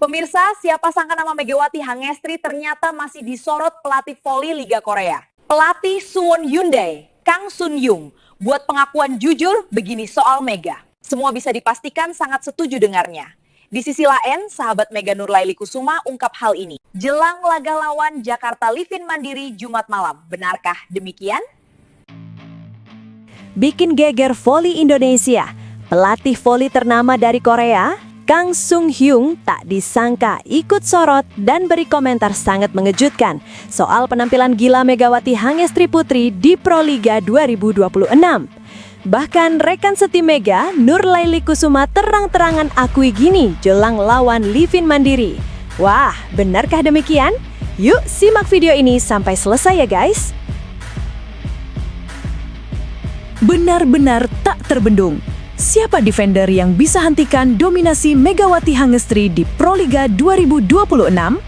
Pemirsa, siapa sangka nama Megawati Hangestri ternyata masih disorot pelatih voli Liga Korea. Pelatih Suwon Hyundai, Kang Sun Young, buat pengakuan jujur begini soal Mega. Semua bisa dipastikan sangat setuju dengarnya. Di sisi lain, sahabat Mega Nurlaili Kusuma ungkap hal ini. Jelang laga lawan Jakarta Livin Mandiri Jumat malam, benarkah demikian? Bikin geger voli Indonesia. Pelatih voli ternama dari Korea, Kang Sun Young, tak disangka ikut sorot dan beri komentar sangat mengejutkan soal penampilan gila Megawati Hangestri Putri di Proliga 2026. Bahkan rekan setim Mega, Nurlaili Kusuma terang-terangan akui gini jelang lawan Livin Mandiri. Wah, benarkah demikian? Yuk simak video ini sampai selesai ya guys. Benar-benar tak terbendung. Siapa defender yang bisa hentikan dominasi Megawati Hangestri di Proliga 2026?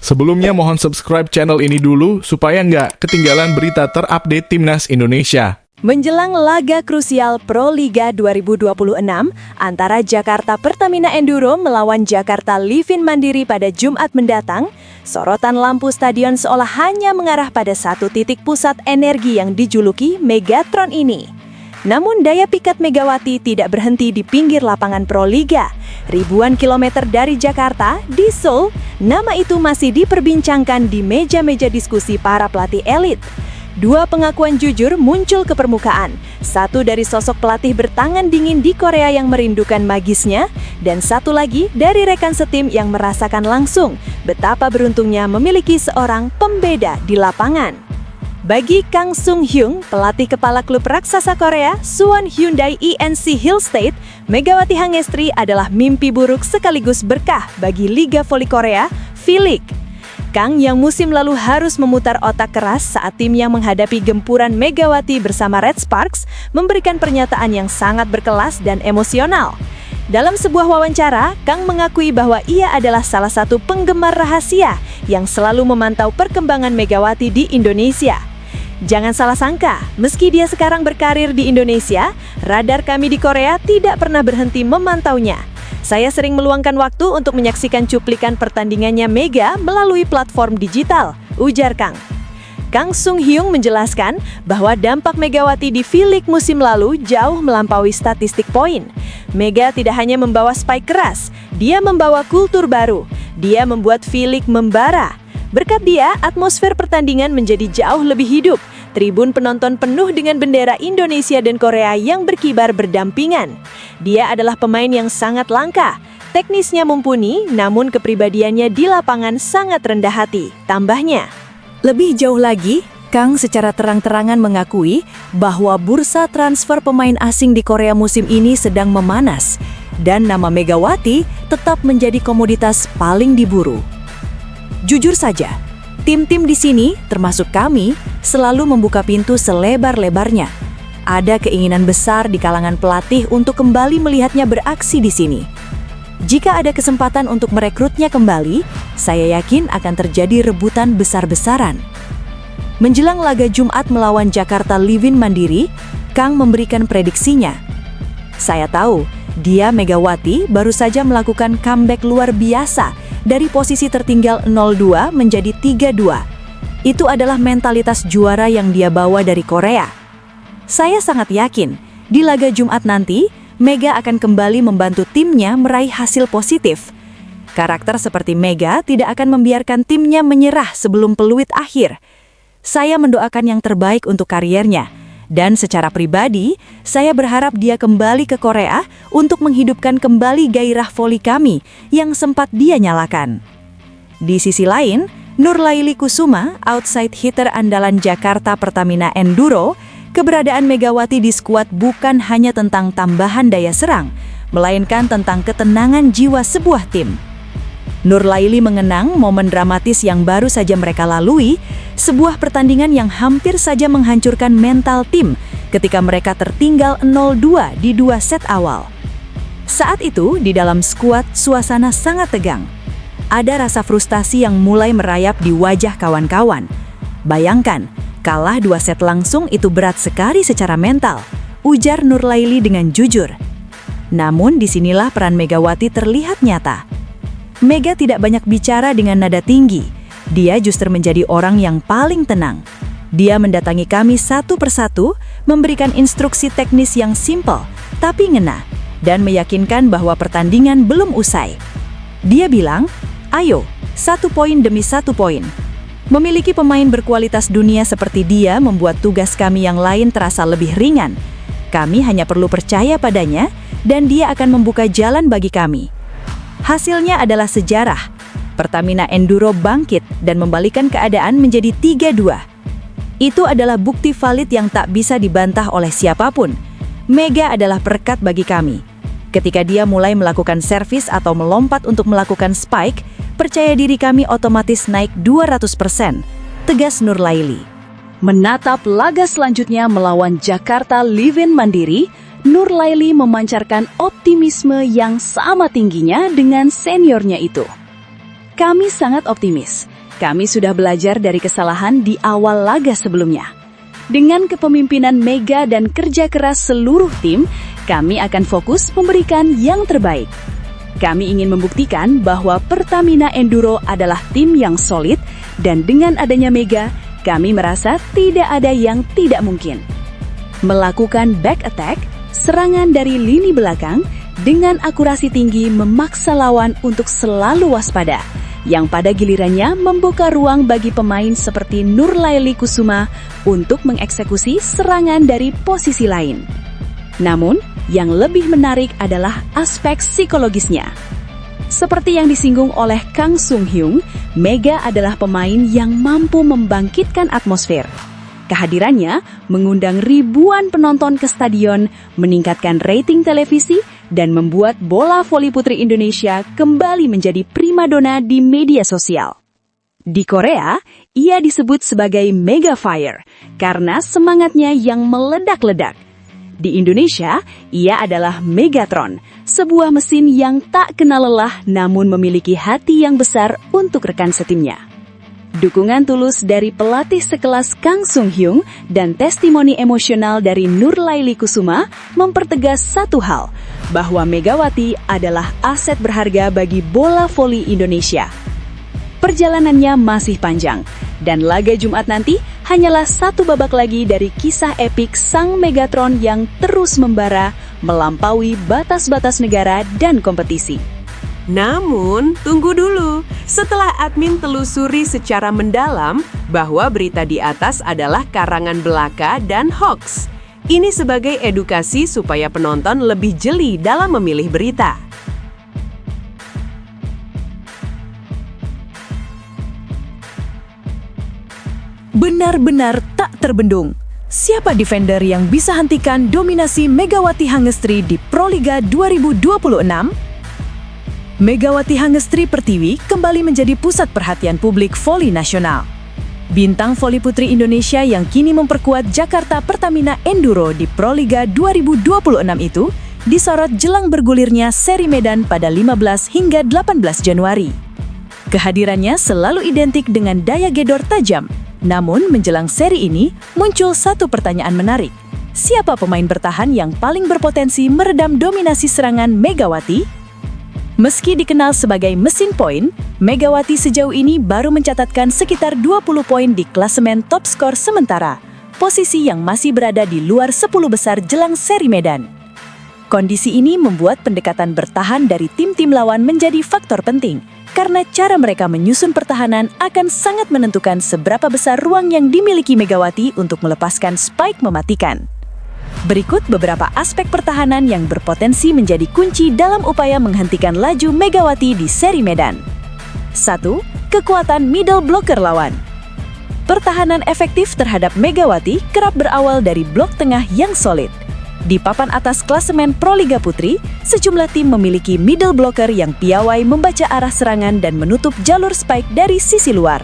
Sebelumnya mohon subscribe channel ini dulu supaya nggak ketinggalan berita terupdate Timnas Indonesia. Menjelang laga krusial Proliga 2026 antara Jakarta Pertamina Enduro melawan Jakarta Livin Mandiri pada Jumat mendatang, sorotan lampu stadion seolah hanya mengarah pada satu titik pusat energi yang dijuluki Megatron ini. Namun daya pikat Megawati tidak berhenti di pinggir lapangan Proliga. Ribuan kilometer dari Jakarta, di Seoul, nama itu masih diperbincangkan di meja-meja diskusi para pelatih elit. Dua pengakuan jujur muncul ke permukaan. Satu dari sosok pelatih bertangan dingin di Korea yang merindukan magisnya, dan satu lagi dari rekan setim yang merasakan langsung betapa beruntungnya memiliki seorang pembeda di lapangan. Bagi Kang Sun Young, pelatih kepala klub raksasa Korea, Suwon Hyundai ENC Hill State, Megawati Hangestri adalah mimpi buruk sekaligus berkah bagi Liga Voli Korea, V-League. Kang yang musim lalu harus memutar otak keras saat tim yang menghadapi gempuran Megawati bersama Red Sparks memberikan pernyataan yang sangat berkelas dan emosional. Dalam sebuah wawancara, Kang mengakui bahwa ia adalah salah satu penggemar rahasia yang selalu memantau perkembangan Megawati di Indonesia. Jangan salah sangka, meski dia sekarang berkarir di Indonesia, radar kami di Korea tidak pernah berhenti memantaunya. Saya sering meluangkan waktu untuk menyaksikan cuplikan pertandingannya Mega melalui platform digital, ujar Kang. Kang Sun Young menjelaskan bahwa dampak Megawati di V-League musim lalu jauh melampaui statistik poin. Mega tidak hanya membawa spike keras, dia membawa kultur baru. Dia membuat V-League membara. Berkat dia, atmosfer pertandingan menjadi jauh lebih hidup. Tribun penonton penuh dengan bendera Indonesia dan Korea yang berkibar berdampingan. Dia adalah pemain yang sangat langka. Teknisnya mumpuni, namun kepribadiannya di lapangan sangat rendah hati, tambahnya. Lebih jauh lagi, Kang secara terang-terangan mengakui bahwa bursa transfer pemain asing di Korea musim ini sedang memanas, dan nama Megawati tetap menjadi komoditas paling diburu. Jujur saja, tim-tim di sini, termasuk kami, selalu membuka pintu selebar-lebarnya. Ada keinginan besar di kalangan pelatih untuk kembali melihatnya beraksi di sini. Jika ada kesempatan untuk merekrutnya kembali, saya yakin akan terjadi rebutan besar-besaran. Menjelang laga Jumat melawan Jakarta Livin Mandiri, Kang memberikan prediksinya. Saya tahu, dia Megawati baru saja melakukan comeback luar biasa dari posisi tertinggal 0-2 menjadi 3-2. Itu adalah mentalitas juara yang dia bawa dari Korea. Saya sangat yakin, di laga Jumat nanti, Mega akan kembali membantu timnya meraih hasil positif. Karakter seperti Mega tidak akan membiarkan timnya menyerah sebelum peluit akhir. Saya mendoakan yang terbaik untuk kariernya. Dan secara pribadi, saya berharap dia kembali ke Korea untuk menghidupkan kembali gairah voli kami yang sempat dia nyalakan. Di sisi lain, Nurlaili Kusuma, outside hitter andalan Jakarta Pertamina Enduro, keberadaan Megawati di skuad bukan hanya tentang tambahan daya serang, melainkan tentang ketenangan jiwa sebuah tim. Nurlaili mengenang momen dramatis yang baru saja mereka lalui, sebuah pertandingan yang hampir saja menghancurkan mental tim ketika mereka tertinggal 0-2 di 2 set awal. Saat itu, di dalam skuad, suasana sangat tegang. Ada rasa frustasi yang mulai merayap di wajah kawan-kawan. Bayangkan, kalah 2 set langsung itu berat sekali secara mental. ujar Nurlaili dengan jujur. Namun disinilah peran Megawati terlihat nyata. Mega tidak banyak bicara dengan nada tinggi. Dia justru menjadi orang yang paling tenang. Dia mendatangi kami satu persatu, memberikan instruksi teknis yang simpel, tapi ngena, dan meyakinkan bahwa pertandingan belum usai. Dia bilang, "Ayo, 1 poin demi 1 poin." Memiliki pemain berkualitas dunia seperti dia membuat tugas kami yang lain terasa lebih ringan. Kami hanya perlu percaya padanya, dan dia akan membuka jalan bagi kami. Hasilnya adalah sejarah. Pertamina Enduro bangkit dan membalikan keadaan menjadi 3-2. Itu adalah bukti valid yang tak bisa dibantah oleh siapapun. Mega adalah perekat bagi kami. Ketika dia mulai melakukan servis atau melompat untuk melakukan spike, percaya diri kami otomatis naik 200%, tegas Nurlaili. Menatap laga selanjutnya melawan Jakarta Livin Mandiri, Nurlaili memancarkan optimisme yang sama tingginya dengan seniornya itu. Kami sangat optimis. Kami sudah belajar dari kesalahan di awal laga sebelumnya. Dengan kepemimpinan Mega dan kerja keras seluruh tim, kami akan fokus memberikan yang terbaik. Kami ingin membuktikan bahwa Pertamina Enduro adalah tim yang solid, dan dengan adanya Mega, kami merasa tidak ada yang tidak mungkin. Melakukan back attack, serangan dari lini belakang, dengan akurasi tinggi memaksa lawan untuk selalu waspada, yang pada gilirannya membuka ruang bagi pemain seperti Nurlaili Kusuma untuk mengeksekusi serangan dari posisi lain. Namun, yang lebih menarik adalah aspek psikologisnya. Seperti yang disinggung oleh Kang Sung Hyung, Mega adalah pemain yang mampu membangkitkan atmosfer. Kehadirannya mengundang ribuan penonton ke stadion, meningkatkan rating televisi, dan membuat bola voli putri Indonesia kembali menjadi primadona di media sosial. Di Korea, ia disebut sebagai Mega Fire karena semangatnya yang meledak-ledak. Di Indonesia, ia adalah Megatron, sebuah mesin yang tak kenal lelah namun memiliki hati yang besar untuk rekan setimnya. Dukungan tulus dari pelatih sekelas Kang Sung Hyung dan testimoni emosional dari Nurlaili Kusuma mempertegas satu hal, bahwa Megawati adalah aset berharga bagi bola voli Indonesia. Perjalanannya masih panjang, dan laga Jumat nanti hanyalah satu babak lagi dari kisah epik sang Megatron yang terus membara, melampaui batas-batas negara dan kompetisi. Namun, tunggu dulu. Setelah admin telusuri secara mendalam bahwa berita di atas adalah karangan belaka dan hoax. Ini sebagai edukasi supaya penonton lebih jeli dalam memilih berita. Benar-benar tak terbendung. Siapa defender yang bisa hentikan dominasi Megawati Hangestri di Proliga 2026? Megawati Hangestri Pertiwi kembali menjadi pusat perhatian publik voli nasional. Bintang voli putri Indonesia yang kini memperkuat Jakarta Pertamina Enduro di Proliga 2026 itu disorot jelang bergulirnya seri Medan pada 15 hingga 18 Januari. Kehadirannya selalu identik dengan daya gedor tajam. Namun menjelang seri ini muncul satu pertanyaan menarik. Siapa pemain bertahan yang paling berpotensi meredam dominasi serangan Megawati? Meski dikenal sebagai mesin poin, Megawati sejauh ini baru mencatatkan sekitar 20 poin di klasemen top skor sementara, posisi yang masih berada di luar 10 besar jelang seri Medan. Kondisi ini membuat pendekatan bertahan dari tim-tim lawan menjadi faktor penting, karena cara mereka menyusun pertahanan akan sangat menentukan seberapa besar ruang yang dimiliki Megawati untuk melepaskan spike mematikan. Berikut beberapa aspek pertahanan yang berpotensi menjadi kunci dalam upaya menghentikan laju Megawati di seri Medan. 1. Kekuatan middle blocker lawan. Pertahanan efektif terhadap Megawati kerap berawal dari blok tengah yang solid. Di papan atas klasemen Proliga Putri, sejumlah tim memiliki middle blocker yang piawai membaca arah serangan dan menutup jalur spike dari sisi luar.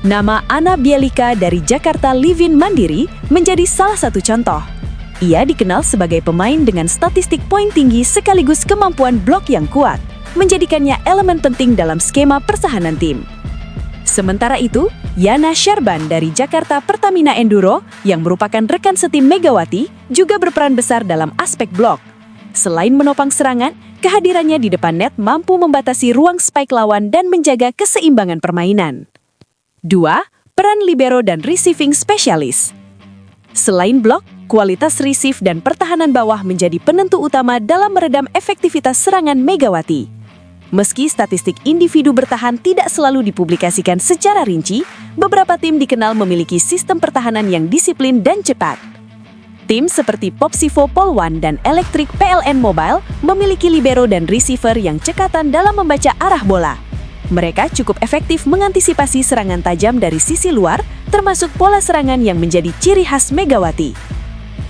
Nama Ana Bielika dari Jakarta Livin Mandiri menjadi salah satu contoh. Ia dikenal sebagai pemain dengan statistik poin tinggi sekaligus kemampuan blok yang kuat, menjadikannya elemen penting dalam skema pertahanan tim. Sementara itu, Yana Syarban dari Jakarta Pertamina Enduro yang merupakan rekan setim Megawati juga berperan besar dalam aspek blok. Selain menopang serangan, kehadirannya di depan net mampu membatasi ruang spike lawan dan menjaga keseimbangan permainan. 2. Peran libero dan receiving specialist. Selain blok, kualitas receive dan pertahanan bawah menjadi penentu utama dalam meredam efektivitas serangan Megawati. Meski statistik individu bertahan tidak selalu dipublikasikan secara rinci, beberapa tim dikenal memiliki sistem pertahanan yang disiplin dan cepat. Tim seperti Popsivo Polwan dan Electric PLN Mobile memiliki libero dan receiver yang cekatan dalam membaca arah bola. Mereka cukup efektif mengantisipasi serangan tajam dari sisi luar, termasuk pola serangan yang menjadi ciri khas Megawati.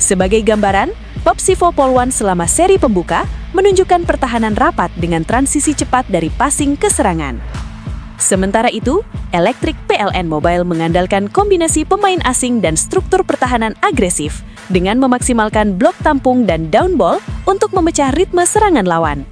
Sebagai gambaran, Popsivo Polwan selama seri pembuka menunjukkan pertahanan rapat dengan transisi cepat dari passing ke serangan. Sementara itu, Electric PLN Mobile mengandalkan kombinasi pemain asing dan struktur pertahanan agresif dengan memaksimalkan blok tampung dan down ball untuk memecah ritme serangan lawan.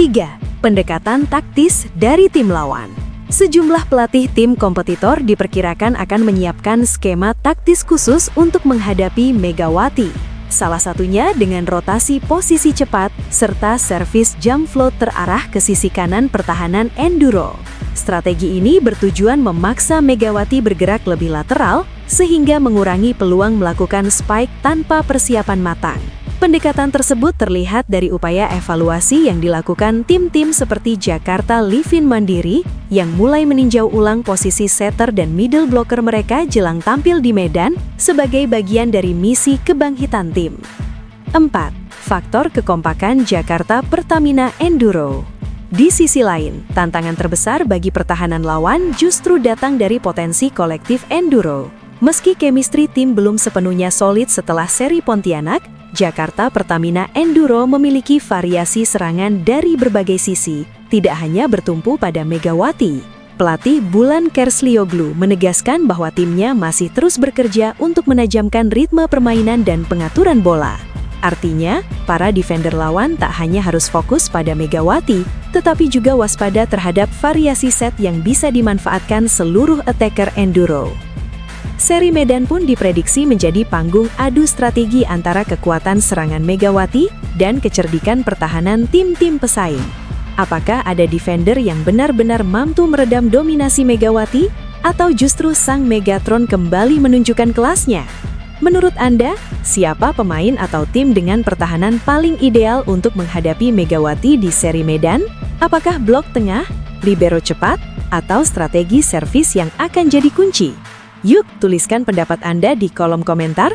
3. Pendekatan taktis dari tim lawan. Sejumlah pelatih tim kompetitor diperkirakan akan menyiapkan skema taktis khusus untuk menghadapi Megawati. Salah satunya dengan rotasi posisi cepat serta servis jump float terarah ke sisi kanan pertahanan Enduro. Strategi ini bertujuan memaksa Megawati bergerak lebih lateral sehingga mengurangi peluang melakukan spike tanpa persiapan matang. Pendekatan tersebut terlihat dari upaya evaluasi yang dilakukan tim-tim seperti Jakarta Livin Mandiri yang mulai meninjau ulang posisi setter dan middle blocker mereka jelang tampil di medan sebagai bagian dari misi kebangkitan tim. 4. Faktor kekompakan Jakarta Pertamina Enduro. Di sisi lain, tantangan terbesar bagi pertahanan lawan justru datang dari potensi kolektif Enduro. Meski chemistry tim belum sepenuhnya solid setelah seri Pontianak, Jakarta Pertamina Enduro memiliki variasi serangan dari berbagai sisi, tidak hanya bertumpu pada Megawati. Pelatih Bulan Kerslioglu menegaskan bahwa timnya masih terus bekerja untuk menajamkan ritme permainan dan pengaturan bola. Artinya, para defender lawan tak hanya harus fokus pada Megawati, tetapi juga waspada terhadap variasi set yang bisa dimanfaatkan seluruh attacker Enduro. Seri Medan pun diprediksi menjadi panggung adu strategi antara kekuatan serangan Megawati dan kecerdikan pertahanan tim-tim pesaing. Apakah ada defender yang benar-benar mampu meredam dominasi Megawati, atau justru sang Megatron kembali menunjukkan kelasnya? Menurut Anda, siapa pemain atau tim dengan pertahanan paling ideal untuk menghadapi Megawati di seri Medan? Apakah blok tengah, libero cepat, atau strategi servis yang akan jadi kunci? Yuk, tuliskan pendapat Anda di kolom komentar.